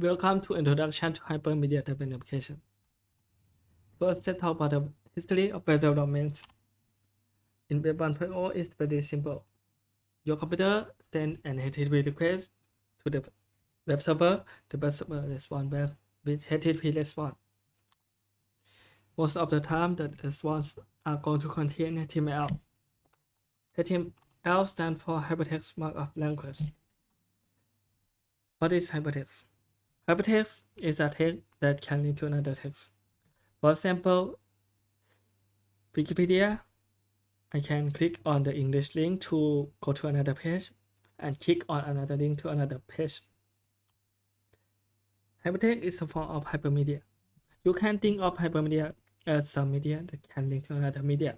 Welcome to Introduction to Hypermedia Development Application. First, let's talk about the history of web development. In Web 1.0, it's very simple. Your computer sends an HTTP request to the web server. The web server responds back with HTTP response. Most of the time, the response are going to contain HTML. HTML stands for Hypertext Markup Language. What is hypertext? Hypertext is a text that can lead to another text. For example, Wikipedia, I can click on the English link to go to another page and click on another link to another page. Hypertext is a form of hypermedia. You can think of hypermedia as some media that can link to another media.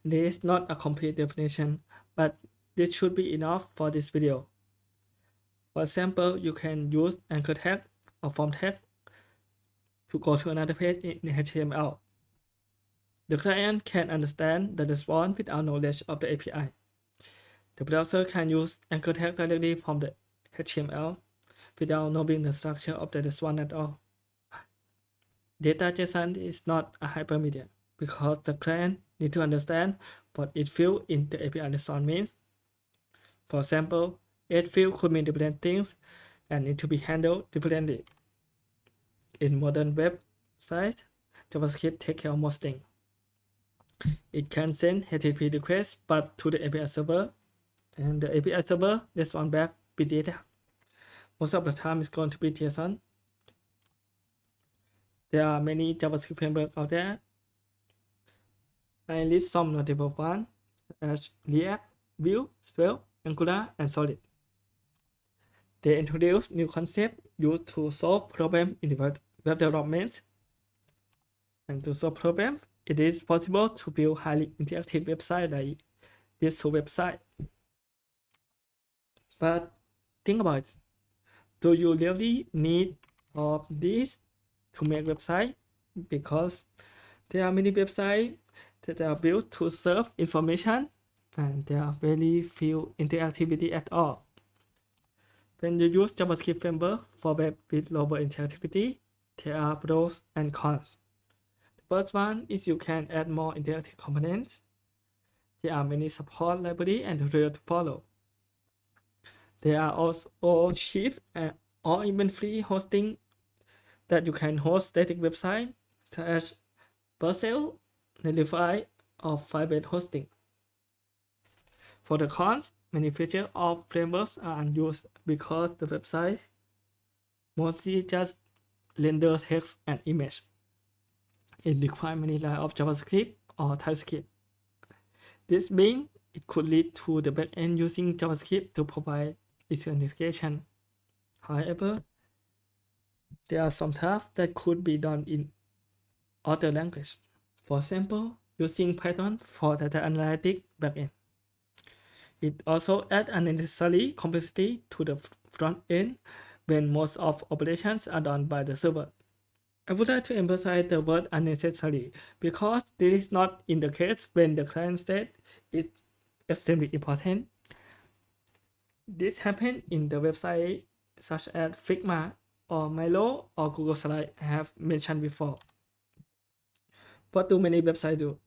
This is not a complete definition, but this should be enough for this video. For example, you can use anchor tag or form tag to go to another page in HTML. The client can understand the response without knowledge of the API. The browser can use anchor tag directly from the HTML without knowing the structure of the response at all. Data.json is not a hypermedia because the client needs to understand what each field in the API response means. For example, each field could mean different things and need to be handled differently. In modern websites, JavaScript takes care of most things. It can send HTTP requests but to the API server, and the API server responds back with data. Most of the time, it's going to be JSON. There are many JavaScript frameworks out there. I list some notable ones as React, Vue, Svelte, Angular, and Solid. They introduce new concepts used to solve problems in web development. And to solve problems, it is possible to build highly interactive websites like this website. But think about it. Do you really need all of this to make website? Because there are many websites that are built to serve information and there are very few interactivity at all. When you use JavaScript framework for web with lower interactivity, there are pros and cons. The first one is you can add more interactive components. There are many support libraries and tutorials to follow. There are also cheap or even free hosting that you can host static websites such as Vercel, Netlify, or Firebase hosting. For the cons, many features of frameworks are unused because the website mostly just render text and image. It requires many lines of JavaScript or TypeScript. This means it could lead to the backend using JavaScript to provide easier integration. However, there are some tasks that could be done in other language. For example, using Python for data analytics backend. It also adds unnecessary complexity to the front end when most of operations are done by the server. I would like to emphasize the word unnecessary because this is not in the case when the client state is extremely important. This happens in the website such as Figma or Milo or Google Slides I have mentioned before. What do many websites do?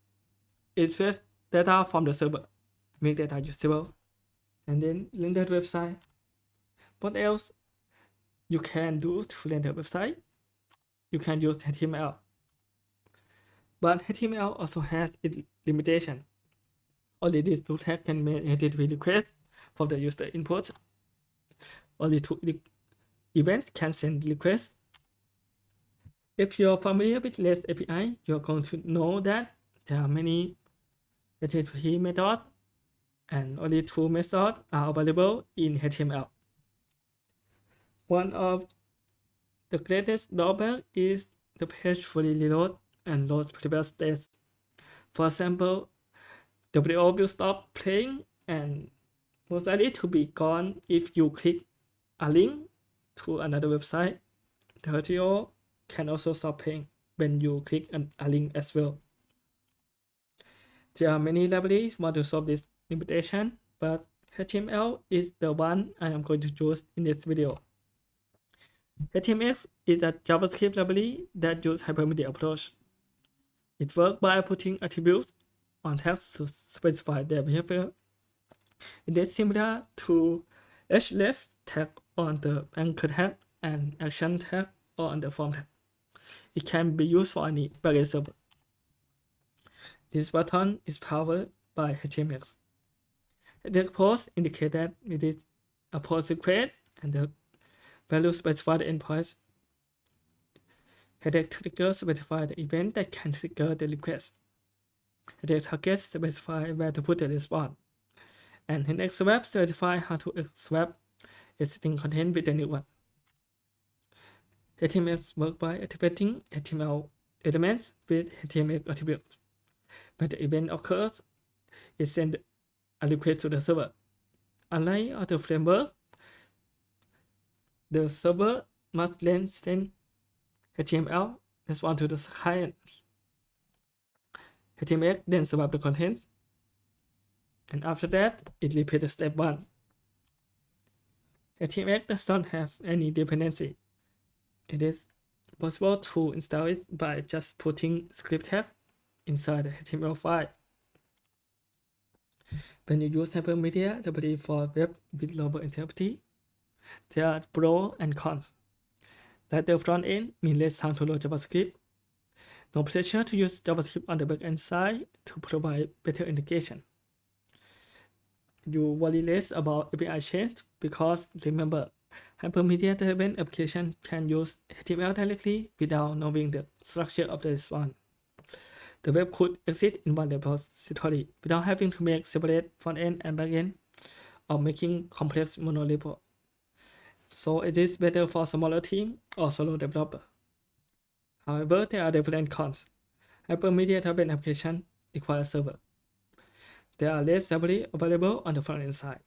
It fetches data from the server, make data usable, and then render the website. What else you can do to render the website? You can use HTML. But HTML also has its limitation. Only these two tags can make HTTP requests from the user input. Only two events can send requests. If you're familiar with REST API, you're going to know that there are many HTTP methods and only two methods are available in HTML. One of the greatest drawback is the page fully reload and loads previous states. For example, the video will stop playing and most likely to be gone if you click a link to another website. The video can also stop playing when you click a link as well. There are many libraries want to solve this limitation, but HTML is the one I am going to use in this video. HTMX is a JavaScript library that uses Hypermedia approach. It works by putting attributes on tags to specify their behavior. It is similar to href tag on the anchor tag and action tag on the form tag. It can be used for any backend server. This button is powered by HTMX. The post indicates that it is a post request and the value specifies the endpoint. Header trigger specifies the event that can trigger the request. Header target specifies where to put the response. And header swap specifies how to swap existing content with the new one. HTML works by activating HTML elements with HTML attributes. When the event occurs, it sends a request to the server. Unlike other frameworks, the server must then send HTML response to the client. HTML then swaps the contents, and after that, it repeats step 1. HTML does not have any dependency. It is possible to install it by just putting script tag inside the HTML file. When you use Hypermedia library for web with lower integrity, there are pros and cons. That the front end means less time to load JavaScript. No pressure to use JavaScript on the backend side to provide better integration. You worry less about API change because remember, Hypermedia-driven application can use HTML directly without knowing the structure of the response. The web could exist in one repository without having to make separate front-end and back-end or making complex monorepo. So it is better for smaller team or solo developer. However, there are different cons. Hypermedia-driven application require a server. There are less library available on the front-end side.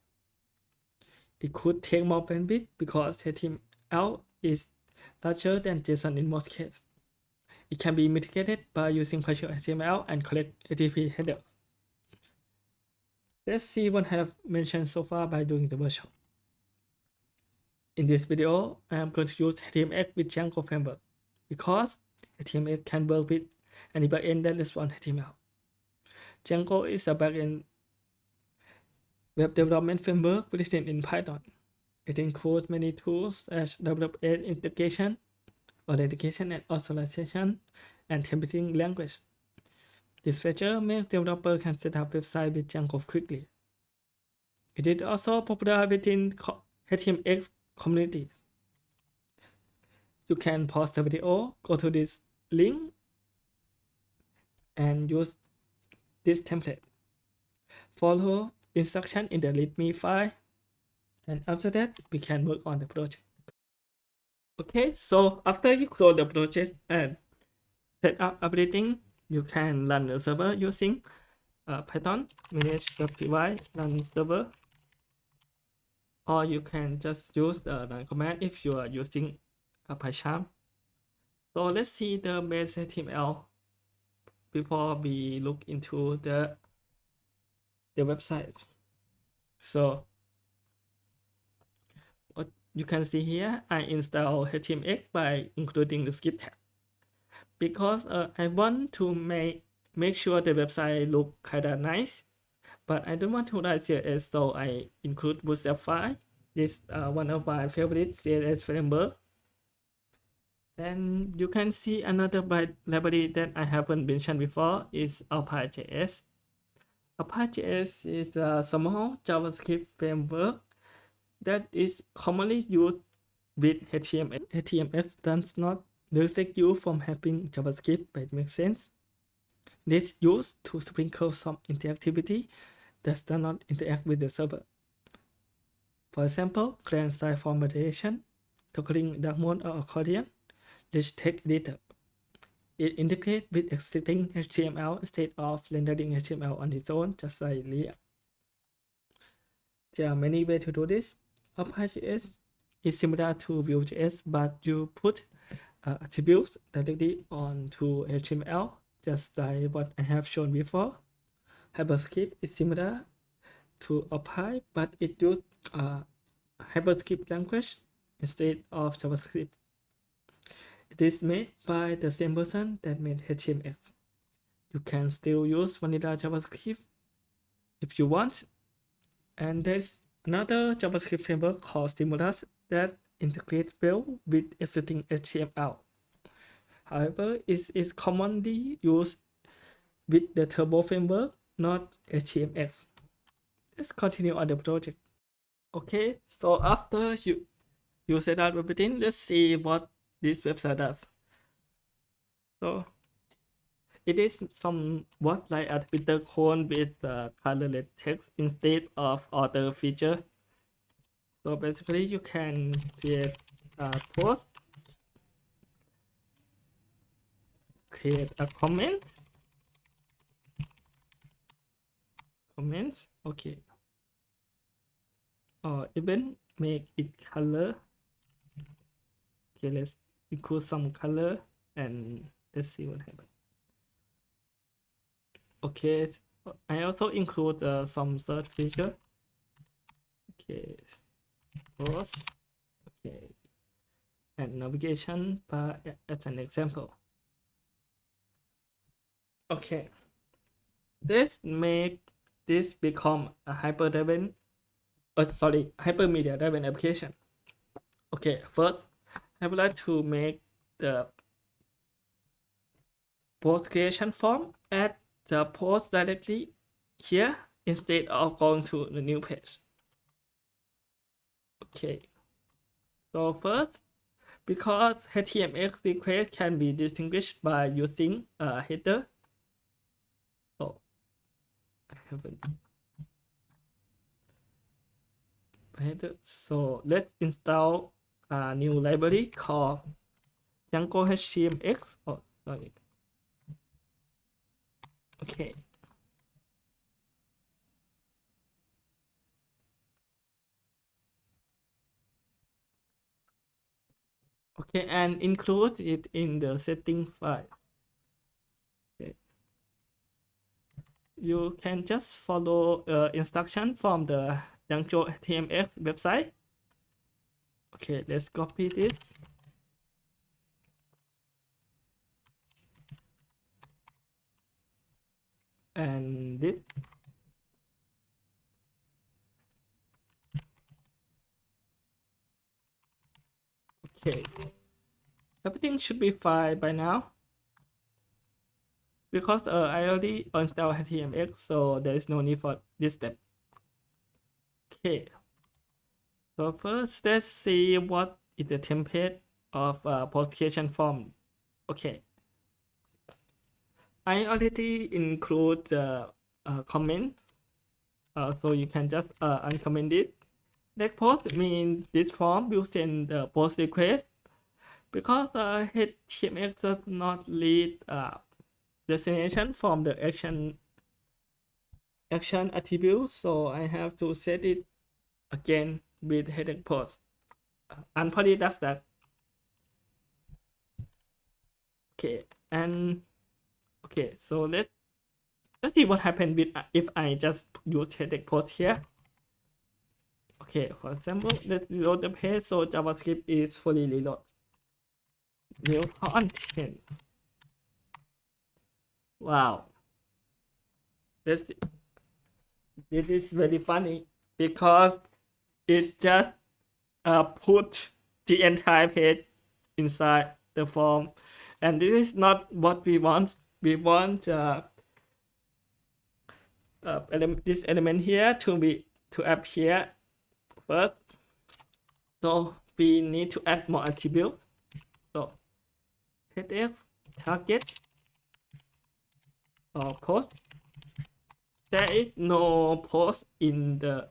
It could take more bandwidth because HTML is larger than JSON in most cases. It can be mitigated by using partial HTML and collect HTTP headers. Let's see what I have mentioned so far by doing the workshop. In this video, I am going to use HTML with Django framework because HTML can work with any backend that responds HTML. Django is a backend web development framework written in Python. It includes many tools as WS integration, authentication and authorization, and templating language. This feature makes developers can set up websites with Django quickly. It is also popular within HTML community. You can pause the video, go to this link, and use this template. Follow instruction in the README file, and after that, we can work on the project. Okay, so after you close the project and set up everything, you can run the server using Python manage.py run server, or you can just use the run command if you are using a PyCharm. So let's see the base HTML before we look into the website. So what you can see here, I install HTML by including the script tag because I want to make sure the website look kinda nice, but I don't want to write CSS, so I include bootstrap file. This one of my favorite CSS framework. And you can see another library that I haven't mentioned before is Apache.js. Apache.js is a small JavaScript framework that is commonly used with HTML. HTML does not restrict you from having JavaScript, but it makes sense. It is used to sprinkle some interactivity that does not interact with the server. For example, client-side formattation, toggling dark mode or accordion, rich text editor. It integrates with existing HTML instead of rendering HTML on its own, just like React. There are many ways to do this. Apache.js is similar to Vue.js, but you put attributes directly onto HTML, just like what I have shown before. Hyperscript is similar to Apache, but it uses Hyperscript language instead of JavaScript. It is made by the same person that made HTML. You can still use vanilla JavaScript if you want. And there's another JavaScript framework called Stimulus that integrates well with existing HTML. However, it is commonly used with the Turbo framework, not HTML. Let's continue on the project. Okay, so after you set up everything, let's see what this website does. So it is somewhat like a Twitter clone with colorless text instead of other feature. So basically, you can create a post, create a comments, okay, or even make it color. Okay, let's include some color and let's see what happens. Okay, I also include some search feature. Okay, post, okay, and navigation bar as an example. Okay, let's make this become a hypermedia driven application. Okay, first I would like to make the post creation form, add the post directly here instead of going to the new page. Okay, so first, because HTML request can be distinguished by using a header. Oh, I haven't. Header. So let's install a new library called Django HTMX. Oh, sorry. Okay. Okay, and include it in the setting file. Okay. You can just follow instruction from the Django HTMX website. Okay, let's copy this. And this. Okay. Everything should be fine by now. Because I already installed HTMX, so there is no need for this step. Okay. So first, let's see what is the template of post creation form. Okay. I already include the comment, so you can just uncomment it. Next post means this form will send the post request because HTML does not lead destination from the action attribute, so I have to set it again with header post. And probably does that. Okay, and okay, so let's see what happened with if I just use header post here. Okay, for example, let's reload the page so JavaScript is fully reloaded. New content. Wow, this is very funny because it just put the entire page inside the form, and this is not what we want. We want this element here to appear first. So we need to add more attributes. So header target or post. There is no post in the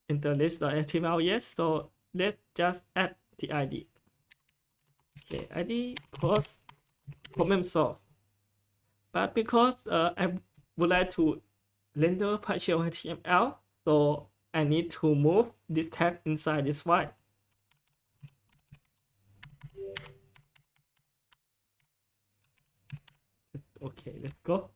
list.html yet, so let's just add the ID. Okay, ID post problem solved. But because I would like to render partial HTML, so I need to move this tag inside this file. Okay, let's go.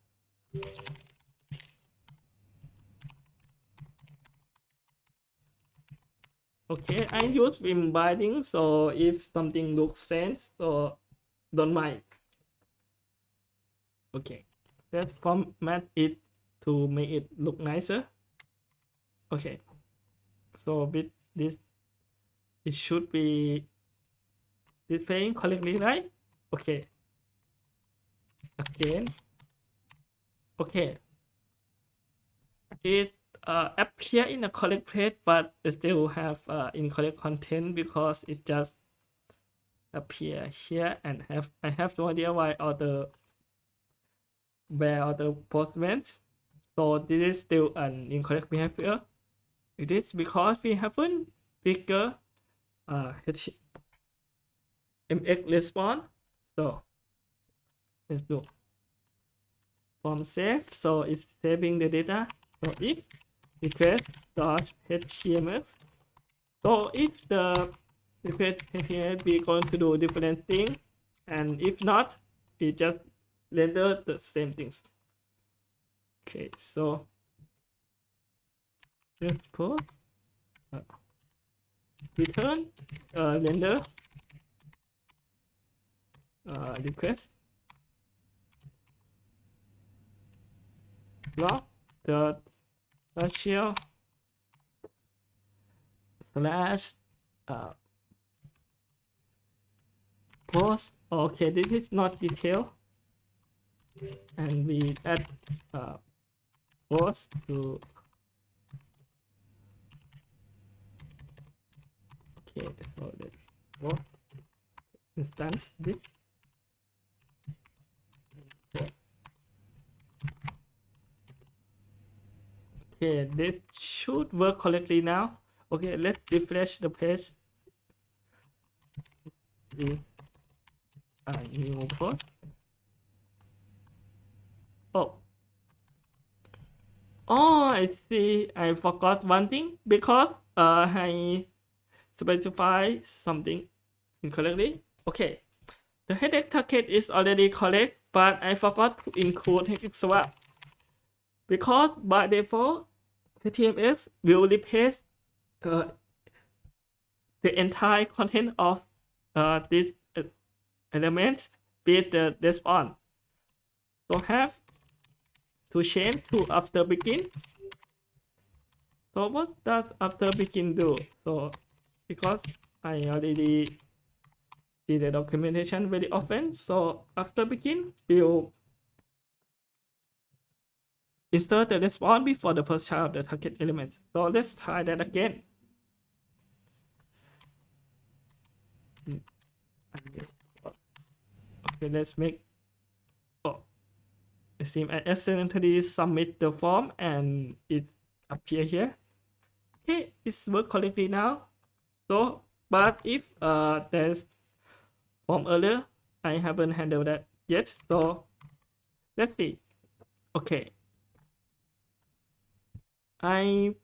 Okay, I use Vim binding, so if something looks strange, so don't mind. Okay, let's format it to make it look nicer. Okay, so with this, it should be displaying correctly, right? Okay, again. Okay, it appear in a correct place, but it still have incorrect content because it just appear here and I have no idea why where other post went. So this is still an incorrect behavior. It is because we haven't figured HTMX response. So let's do from save. So it's saving the data. So if request dot HTML. So if the request HTML, we going to do different thing, and if not, we just render the same things. Okay, so let's post return render request log dot partial slash post. Okay, this is not detail, and we add post to. Okay, so let's go instance this. Okay, this should work correctly now. Okay, let's refresh the page. Is a new post. Oh, I see. I forgot one thing because I specify something incorrectly. Okay, the header target is already correct, but I forgot to include hex swap because by default HTML will replace the entire content of this element with the response. So have to change to after begin. So what does after begin do? So because I already see the documentation very often, so after begin will insert the response before the first child of the target element. So let's try that again. Okay, let's make. Oh, it seems I accidentally submit the form and it appear here. Okay, it's work correctly now. So, but if there's form error, I haven't handled that yet. So let's see. Okay, I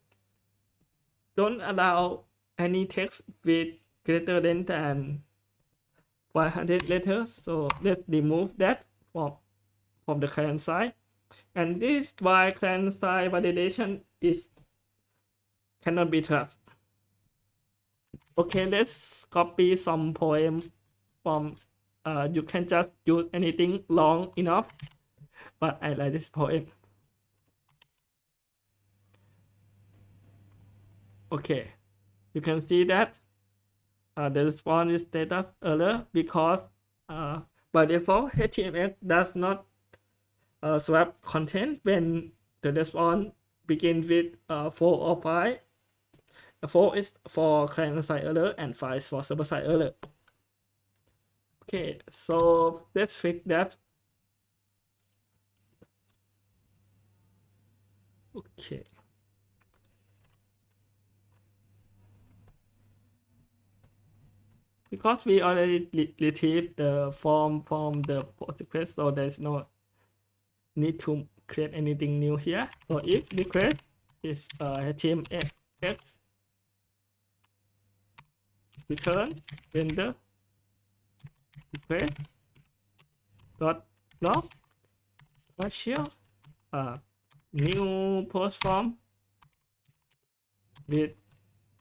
don't allow any text with greater than 100 letters. So let's remove that from the client side. And this is why client side validation cannot be trusted. Okay, let's copy some poem from you can just use anything long enough, but I like this poem. Okay, you can see that the response is status error because by default HTML does not swap content when the response begins with 4 or 5. 4 is for client side error and 5 is for server side error. Okay, so let's fix that. Okay. Because we already retrieved the form from the post request, so there's no need to create anything new here. So if request is HTMX return render request dot log partial new post form with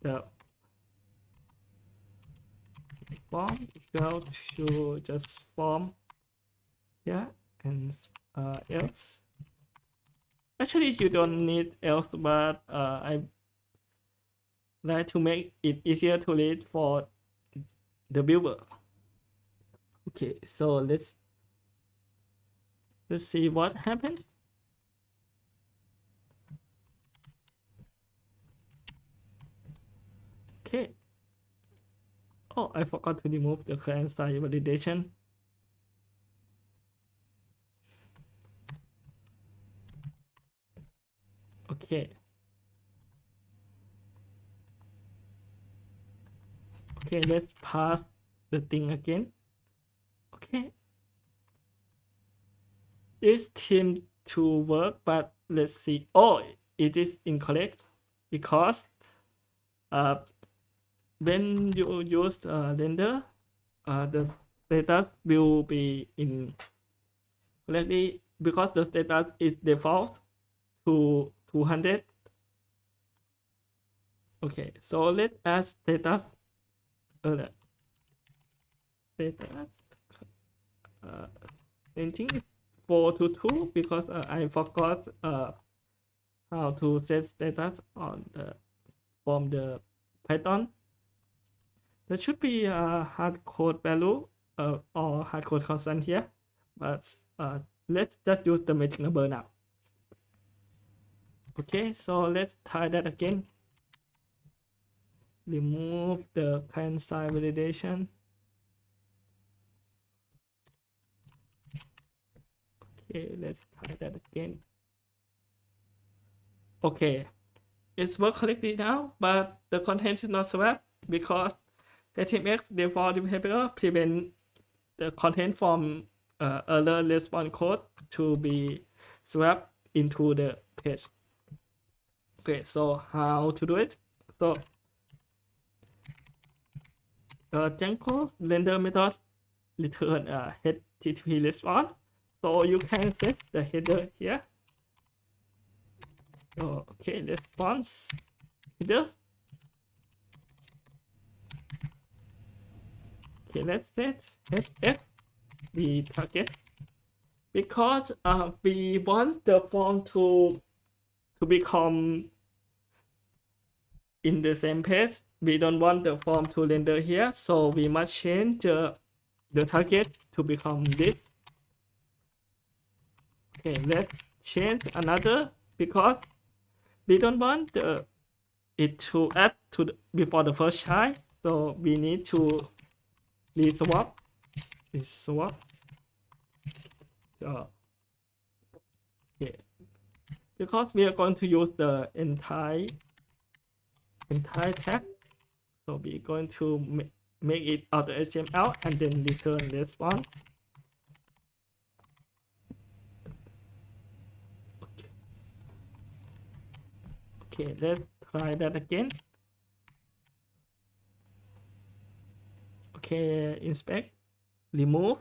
the form equal to just form here and else. Actually, you don't need else, but I like to make it easier to read for the viewer. Okay, so let's see what happened. Okay. Oh, I forgot to remove the client-side validation. Okay. Okay, let's pass the thing again. Okay. It seems to work, but let's see. Oh, it is incorrect because when you use render, the status will be in correctly because the status is default to 200. Okay, so let's add status. Status. I think 4 to 2 because I forgot how to set status on the from the Python. There should be a hard code value or hard code constant here, but let's just use the magic number now. Okay, so let's try that again. Remove the client-side validation. Okay, let's try that again. Okay, it's worked correctly now, but the content is not swapped because HTML default behavior prevent the content from error response code to be swapped into the page. Okay, so how to do it? So Django render method return HTTP response. So you can set the header here. Okay, response header. Okay, let's set href the target because we want the form to become in the same page. We don't want the form to render here, so we must change the target to become this. Okay, let's change another because we don't want it to add to before the first child, so we need to reswap. Okay, because we are going to use the entire tag, so we're going to make it out of HTML and then return response. Okay, let's try that again. Okay, inspect, remove,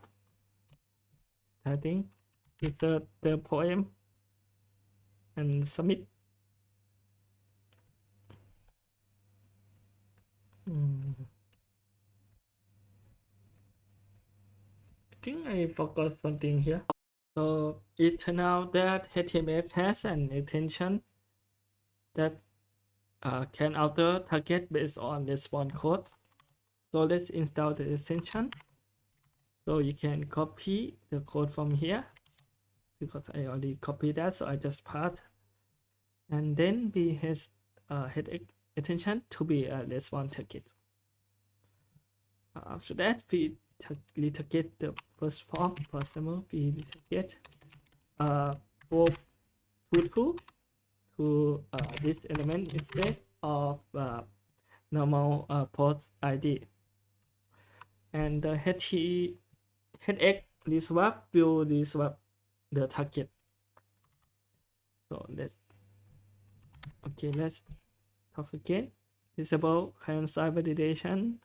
I think insert the poem and submit. I think I forgot something here. So it turned out that HTML has an extension that can alter target based on response code. So let's install the extension. So you can copy the code from here because I already copied that, so I just paste. And then we has extension to be a response target. After that, we retarget the first form. For example, we retarget 422 to this element instead of normal post ID. And the headx reswap will reswap the target. So let's talk again. Disable client-side validation.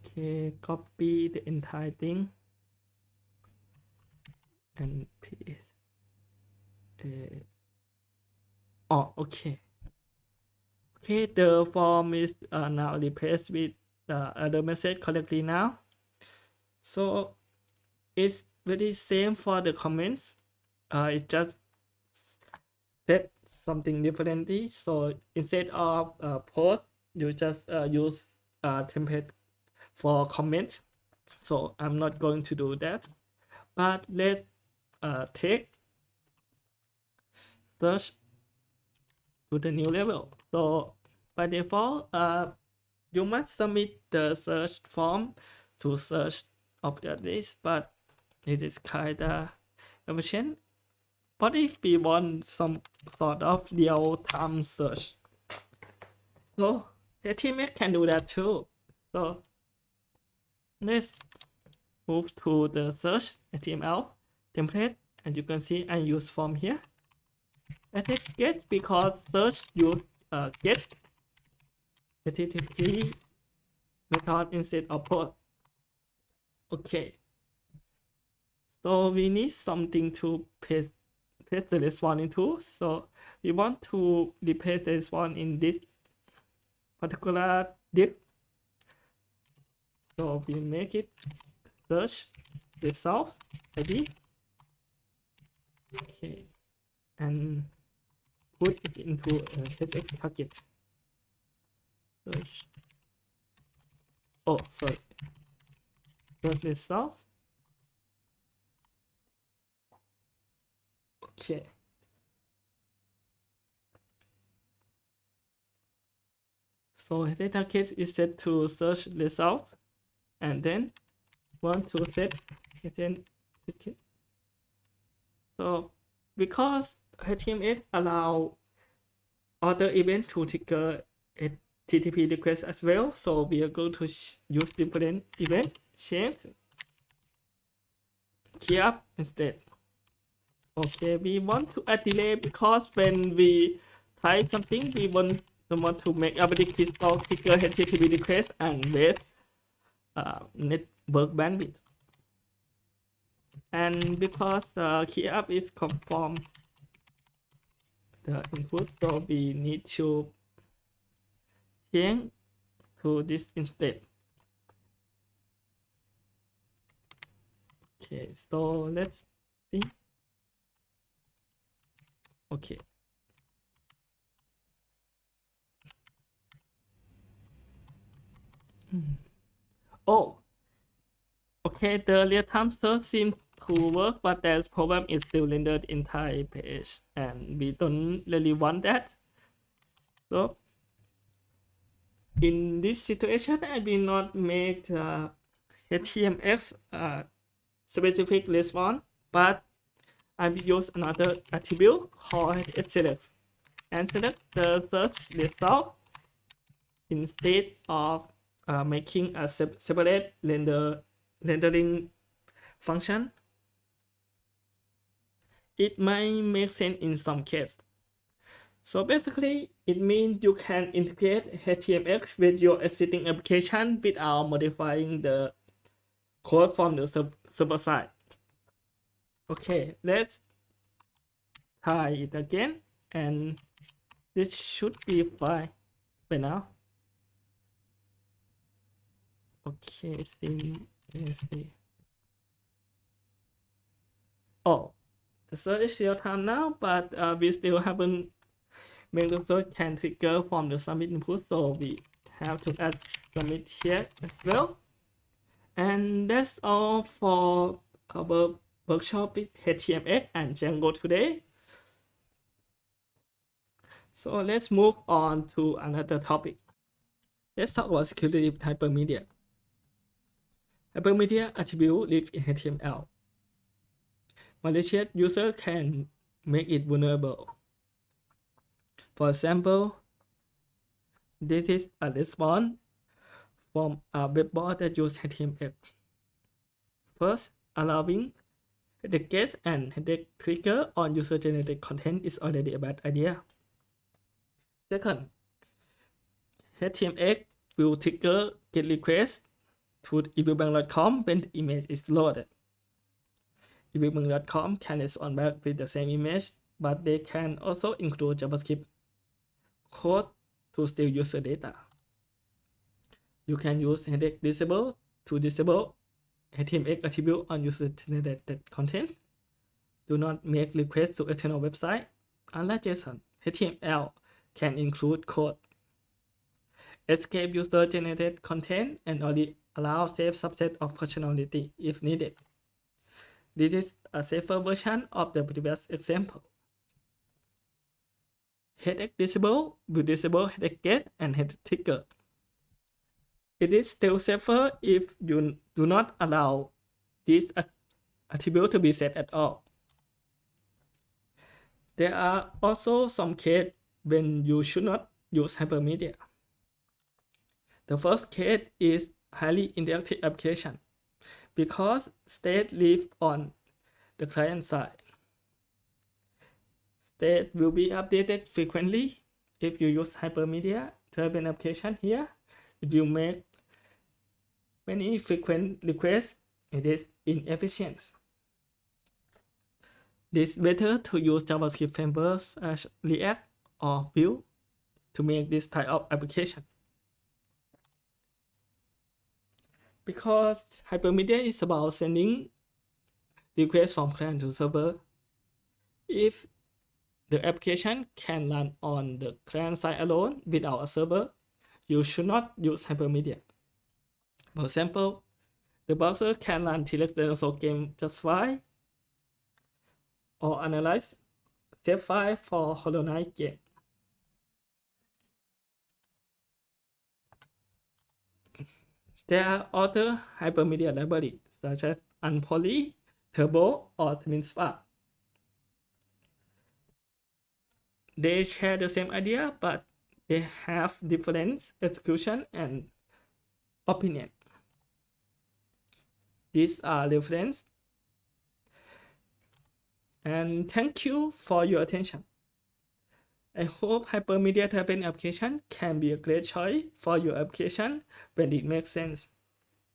Okay, copy the entire thing and paste. Okay. Okay, the form is now replaced with other message correctly now. So it's very same for the comments. It just set something differently. So instead of post, you just use template for comments. So I'm not going to do that. But let's take search to the new level. So by default, you must submit the search form to search of the list, but it is kinda efficient. What if we want some sort of real-time search? So HTML can do that too. So let's move to the search HTML template, and you can see I use form here. I take get because search use get HTTP method instead of post. Okay, so we need something to paste the response into. So we want to replace the response in this particular div. So we make it search results ID. Okay, and put it into a hex target. Search. Oh, sorry. Search results. Okay. So data case is set to search result, and then want to set again. So because HTML allow other event to trigger a HTTP request as well, so we are going to use different event change key up instead. Okay, we want to add delay because when we type something, we want to make a crystal trigger HTTP request and waste network bandwidth. And because key up is conform the input, so we need to change to this instead. Okay, so let's see. Okay. Oh, okay, the real-time search seems to work, but there's problem is still rendered entire page, and we don't really want that. So in this situation, I will not make HTML specific response, but I will use another attribute called select and select the search result instead of making a separate rendering function. It might make sense in some case. So basically, it means you can integrate HTML with your existing application without modifying the code from the server side. Okay, let's try it again, and this should be fine by now. Okay, oh, the search is real time now, but we still haven't made the search can trigger from the submit input, so we have to add submit here as well. And that's all for our workshop with HTML and Django today. So let's move on to another topic. Let's talk about security with Hypermedia. Hypermedia attribute live in HTML. Malicious user can make it vulnerable. For example, this is a response from a web bot that uses HTML. First, allowing the get and the trigger on user-generated content is already a bad idea. Second, HTML will trigger get request to evilbank.com when the image is loaded. Evilbank.com can respond back with the same image, but they can also include JavaScript code to steal user data. You can use headers disable to disable HTML attribute on user-generated content. Do not make requests to external website. Unlike JSON, HTML can include code. Escape user-generated content and only allow safe subset of functionality if needed. This is a safer version of the previous example. Header disable will disable header get and header trigger. It is still safer if you do not allow this attribute to be set at all. There are also some cases when you should not use hypermedia. The first case is highly interactive application because state live on the client side. State will be updated frequently. If you use hypermedia driven application here, it will make many frequent requests. It is inefficient. It is better to use JavaScript frameworks as React or Vue to make this type of application. Because hypermedia is about sending requests from client to server, if the application can run on the client side alone without a server, you should not use hypermedia. For example, the browser can run T-Rex dinosaur game just fine, or analyze step file for Hollow Knight game. There are other hypermedia libraries such as Unpoly, Turbo, or TwinSpark. They share the same idea, but they have different execution and opinion. These are references. And thank you for your attention. I hope hypermedia driven application can be a great choice for your application when it makes sense.